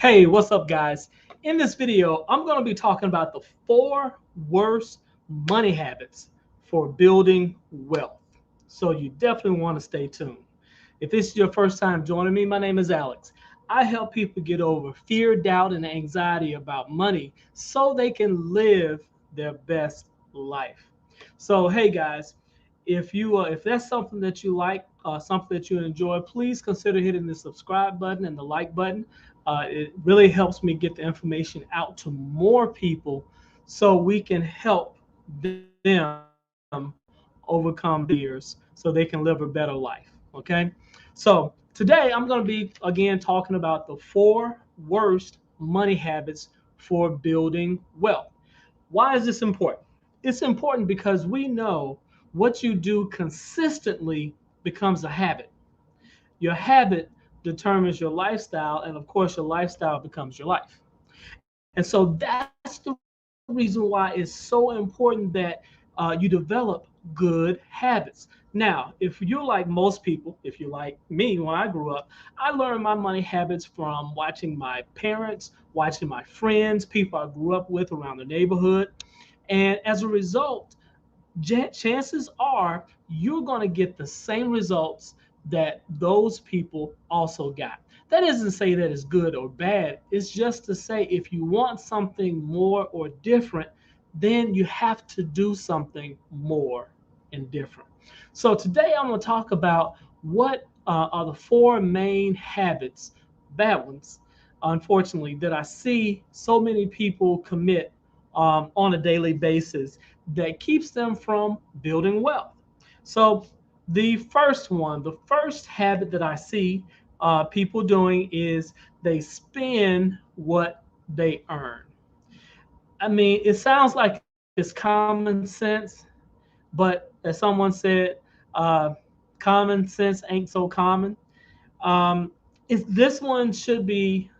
Hey, what's up, guys? In this video, I'm going to be talking about the four worst money habits for building wealth. So you definitely want to stay tuned. If this is your first time joining me, my name is Alex. I help people get over fear, doubt, and anxiety about money so they can live their best life. So, hey guys, if that's something that you like, something that you enjoy, please consider hitting the subscribe button and the like button. It really helps me get the information out to more people so we can help them overcome their fears so they can live a better life. Okay. So today I'm going to be again talking about the four worst money habits for building wealth. Why is this important? It's important because we know what you do consistently becomes a habit. Your habit determines your lifestyle, and of course, your lifestyle becomes your life. And so that's the reason why it's so important that you develop good habits. Now, if you're like most people, if you're like me when I grew up, I learned my money habits from watching my parents, watching my friends, people I grew up with around the neighborhood. And as a result, chances are you're going to get the same results that those people also got. That isn't to say that it's good or bad. It's just to say if you want something more or different, then you have to do something more and different. So today I'm going to talk about what are the four main habits, bad ones, unfortunately, that I see so many people commit on a daily basis that keeps them from building wealth. So, the first one, the first habit that I see people doing is they spend what they earn. I mean, it sounds like it's common sense, but as someone said, uh, common sense ain't so common. Um, this one should be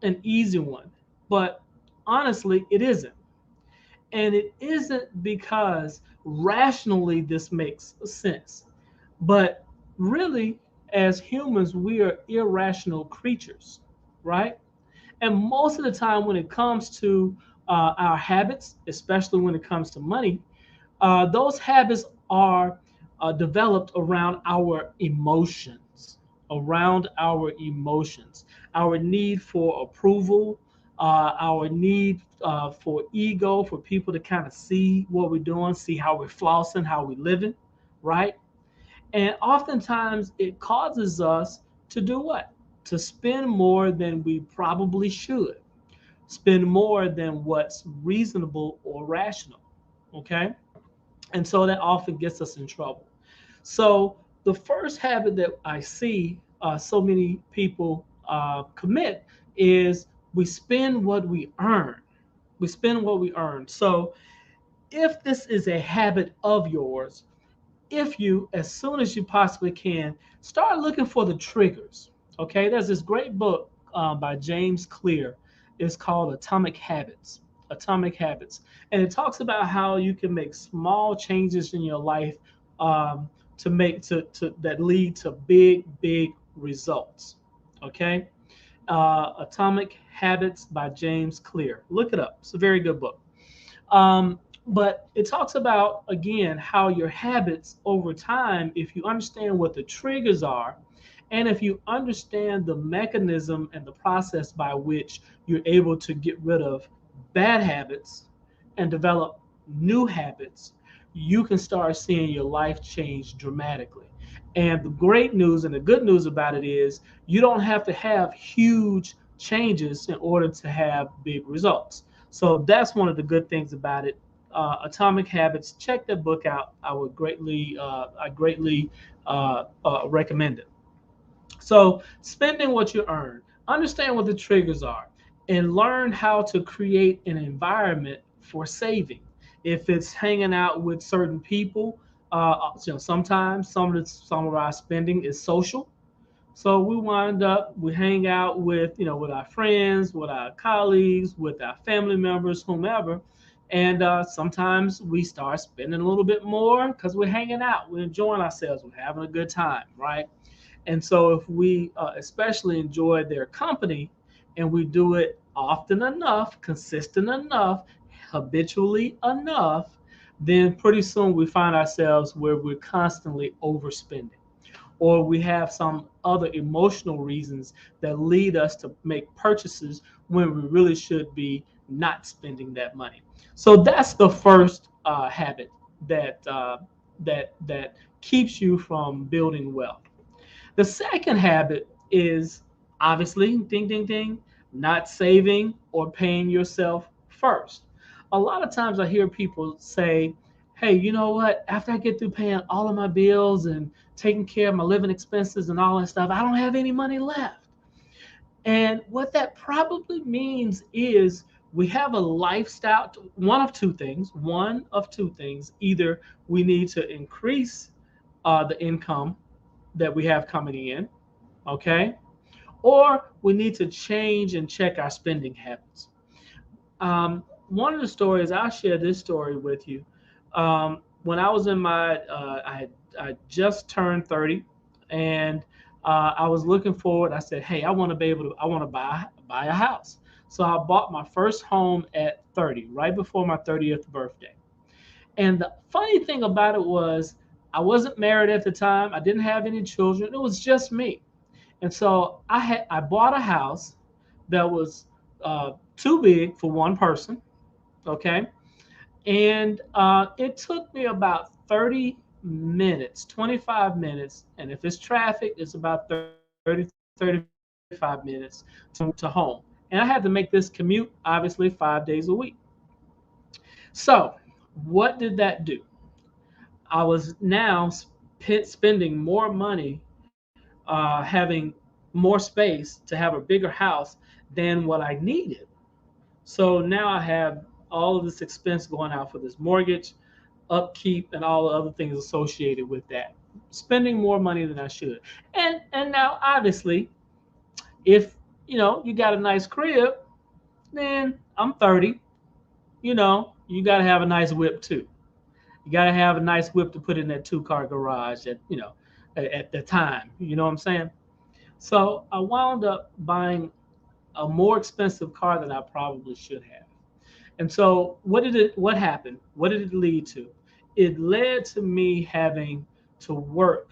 an easy one, but honestly, it isn't. And it isn't because rationally this makes sense, but really, as humans, we are irrational creatures, right? And most of the time, when it comes to our habits, especially when it comes to money, those habits are developed around our emotions, our need for approval, our need for ego, for people to kind of see what we're doing, see how we're flossing, how we're living, right? And oftentimes it causes us to do what? To spend more than we probably should, spend more than what's reasonable or rational, okay? And so that often gets us in trouble. So the first habit that I see so many people commit is we spend what we earn. We spend what we earn. So if this is a habit of yours, if you, as soon as you possibly can, start looking for the triggers. Okay, there's this great book by James Clear. It's called Atomic Habits. Atomic Habits, and it talks about how you can make small changes in your life um, to that lead to big results. Okay, Atomic Habits by James Clear. Look it up. It's a very good book. But it talks about, again, how your habits over time, if you understand what the triggers are, and if you understand the mechanism and the process by which you're able to get rid of bad habits and develop new habits, you can start seeing your life change dramatically. And the great news and the good news about it is you don't have to have huge changes in order to have big results. So that's one of the good things about it. Atomic Habits. Check that book out. I greatly recommend it. So spending what you earn, understand what the triggers are, and learn how to create an environment for saving. If it's hanging out with certain people, sometimes some of our spending is social, so we hang out with, with our friends, with our colleagues, with our family members, whomever. And sometimes we start spending a little bit more because we're hanging out, we're enjoying ourselves, we're having a good time, right? And so if we especially enjoy their company, and we do it often enough, consistent enough, habitually enough, then pretty soon we find ourselves where we're constantly overspending, or we have some other emotional reasons that lead us to make purchases when we really should be not spending that money. So that's the first habit that keeps you from building wealth. The second habit is obviously ding ding ding, not saving or paying yourself first. A lot of times I hear people say, "Hey, you know what? After I get through paying all of my bills and taking care of my living expenses and all that stuff, I don't have any money left." And what that probably means is we have a lifestyle, one of two things. Either we need to increase the income that we have coming in, okay? Or we need to change and check our spending habits. One of the stories, I'll share this story with you. When I was in I just turned 30, and I was looking forward. I said, "Hey, I want to buy a house." So I bought my first home at 30, right before my 30th birthday. And the funny thing about it was, I wasn't married at the time. I didn't have any children. It was just me. And so I bought a house that was too big for one person. Okay, and it took me about 30 minutes, 25 minutes, and if it's traffic, it's about 35 minutes to home. And I had to make this commute, obviously, 5 days a week. So what did that do? I was now spending more money, having more space to have a bigger house than what I needed. So now I have all of this expense going out for this mortgage, upkeep, and all the other things associated with that. Spending more money than I should. And now obviously, if you got a nice crib, then I'm 30. You got to have a nice whip too. You got to have a nice whip to put in that two-car garage at the time. You know what I'm saying? So I wound up buying a more expensive car than I probably should have. And so what happened? What did it lead to? It led to me having to work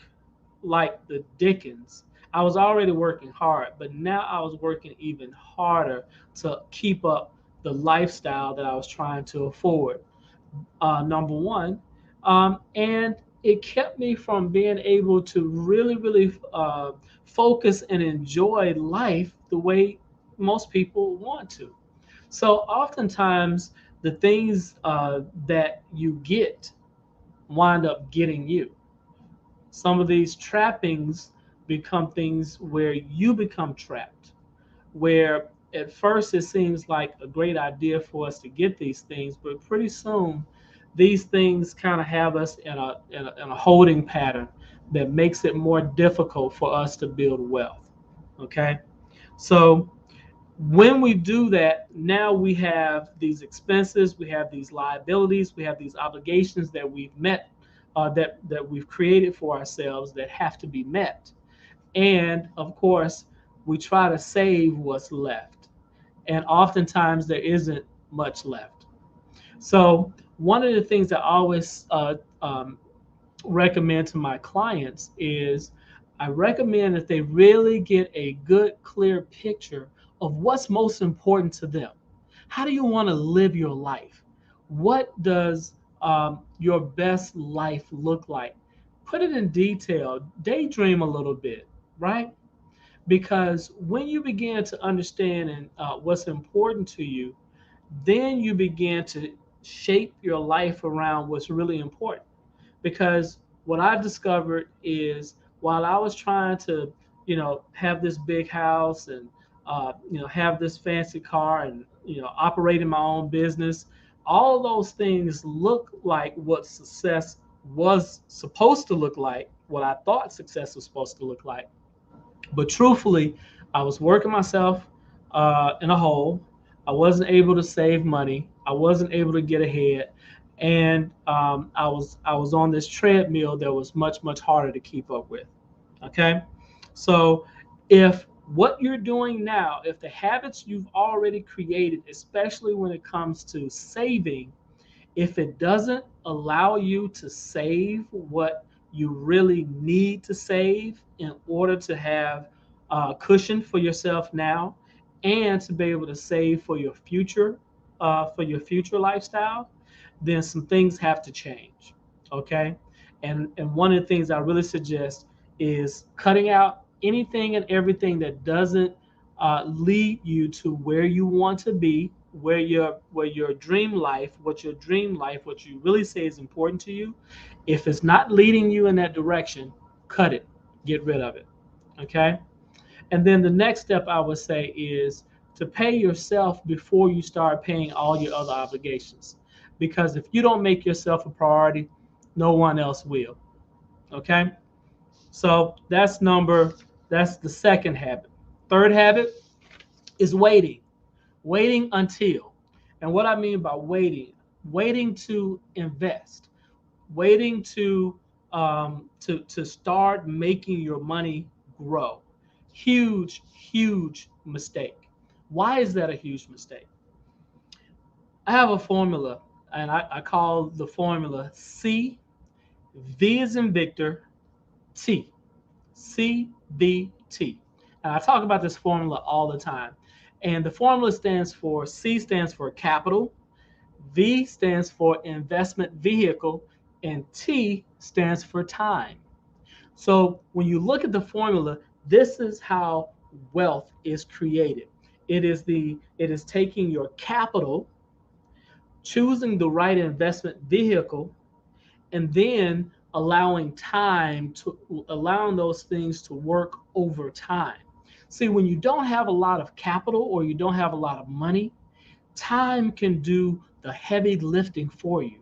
like the Dickens. I was already working hard, but now I was working even harder to keep up the lifestyle that I was trying to afford. Number one, and it kept me from being able to really focus and enjoy life the way most people want to. So oftentimes, the things that you get wind up getting you. Some of these trappings become things where you become trapped, where at first it seems like a great idea for us to get these things, but pretty soon these things kind of have us in a holding pattern that makes it more difficult for us to build wealth. Okay, so when we do that, now we have these expenses, we have these liabilities, we have these obligations that we've met, that we've created for ourselves that have to be met. And of course, we try to save what's left. And oftentimes there isn't much left. So one of the things I always recommend to my clients is I recommend that they really get a good, clear picture of what's most important to them. How do you want to live your life? What does your best life look like? Put it in detail, daydream a little bit, right? Because when you begin to understand and what's important to you, then you begin to shape your life around what's really important. Because what I discovered is while I was trying to, have this big house and, have this fancy car and, operating my own business, all those things look like what success was supposed to look like, what I thought success was supposed to look like. But truthfully, I was working myself in a hole. I wasn't able to save money. I wasn't able to get ahead, and I was on this treadmill that was much harder to keep up with. Okay, so if What you're doing now, if the habits you've already created, especially when it comes to saving, if it doesn't allow you to save what you really need to save in order to have cushion for yourself now and to be able to save for your future lifestyle, then some things have to change. Okay. And one of the things I really suggest is cutting out anything and everything that doesn't lead you to where you want to be, where your dream life, what you really say is important to you. If it's not leading you in that direction, cut it, get rid of it. Okay. And then the next step I would say is to pay yourself before you start paying all your other obligations. Because if you don't make yourself a priority, no one else will. Okay? So that's the second habit. Third habit is waiting. Waiting until. And what I mean by waiting to invest, waiting to start making your money grow. Huge mistake. Why is that a huge mistake? I have a formula, and I call the formula C, V is in Victor, T, CVT. And I talk about this formula all the time. And the formula stands for C stands for capital, V stands for investment vehicle, and T stands for time. So when you look at the formula, this is how wealth is created. It is taking your capital, choosing the right investment vehicle, and then allowing those things to work over time. See, when you don't have a lot of capital or you don't have a lot of money, time can do the heavy lifting for you.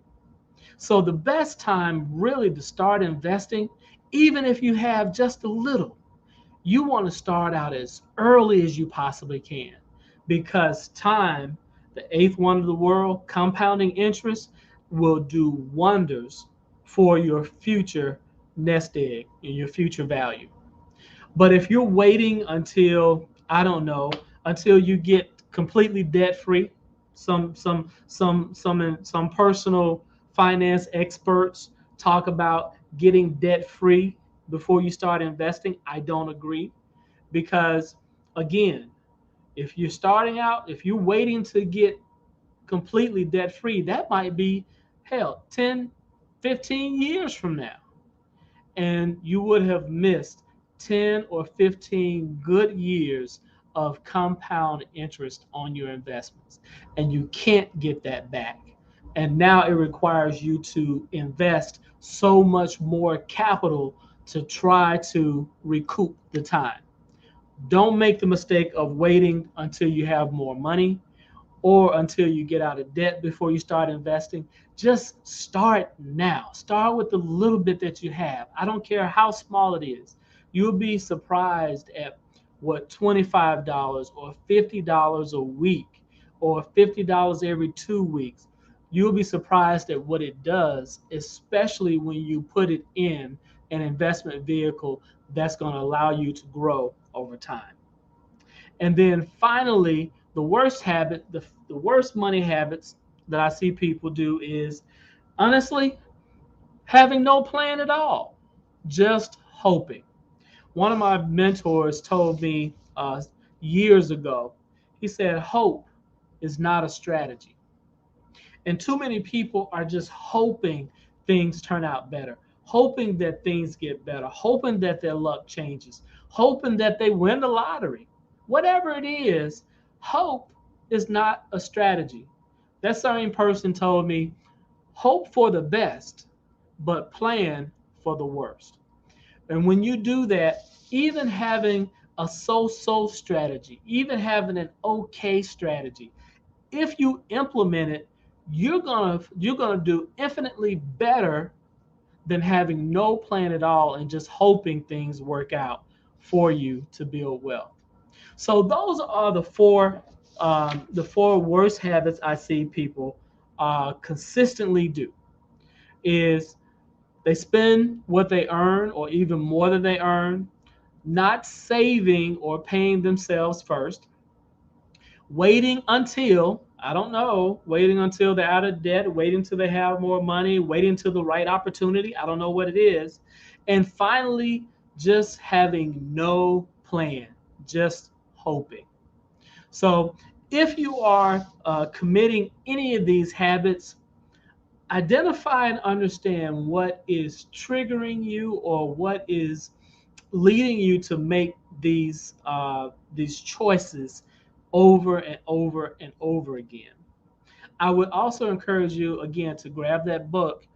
So the best time really to start investing, even if you have just a little, you want to start out as early as you possibly can, because time, the eighth wonder of the world, compounding interest, will do wonders for your future nest egg and your future value. But if you're waiting until, I don't know, until you get completely debt free, some personal finance experts talk about getting debt free before you start investing. I don't agree, because again, if you're starting out, if you're waiting to get completely debt free, that might be hell 10, 15 years from now, and you would have missed 10 or 15 good years of compound interest on your investments, and you can't get that back. And now it requires you to invest so much more capital to try to recoup the time. Don't make the mistake of waiting until you have more money or until you get out of debt before you start investing. Just start now. Start with the little bit that you have. I don't care how small it is. You'll be surprised at what $25 or $50 a week or $50 every 2 weeks. You'll be surprised at what it does, especially when you put it in an investment vehicle that's going to allow you to grow over time. And then finally, the worst money habits that I see people do is honestly having no plan at all, just hoping. One of my mentors told me years ago, he said, hope is not a strategy. And too many people are just hoping things turn out better, hoping that things get better, hoping that their luck changes, hoping that they win the lottery. Whatever it is, hope is not a strategy. That same person told me, hope for the best, but plan for the worst. And when you do that, even having a so strategy, even having an okay strategy, if you implement it, you're gonna do infinitely better than having no plan at all and just hoping things work out for you to build wealth. So those are the four worst habits I see people consistently do. Is they spend what they earn or even more than they earn. not saving or paying themselves first, waiting until, I don't know, waiting until they're out of debt, waiting until they have more money, waiting until the right opportunity. I don't know what it is. And finally, just having no plan, just hoping. So if you are committing any of these habits, identify and understand what is triggering you or what is leading you to make these choices over and over and over again. I would also encourage you again to grab that book,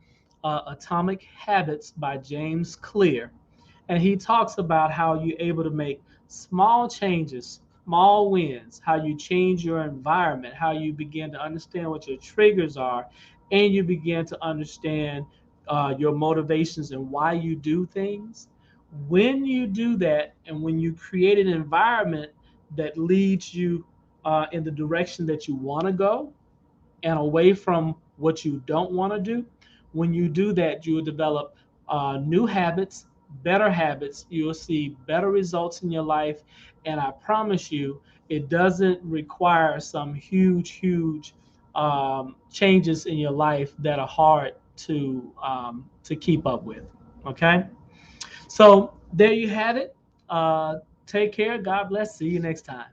Atomic Habits by James Clear, and he talks about how you're able to make small changes, small wins, how you change your environment, how you begin to understand what your triggers are, and you begin to understand your motivations and why you do things. When you do that, and when you create an environment that leads you in the direction that you want to go and away from what you don't want to do, when you do that, you will develop new habits, better habits. You'll see better results in your life. And I promise you, it doesn't require some huge changes in your life that are hard to keep up with. Okay. So there you have it. Take care. God bless. See you next time.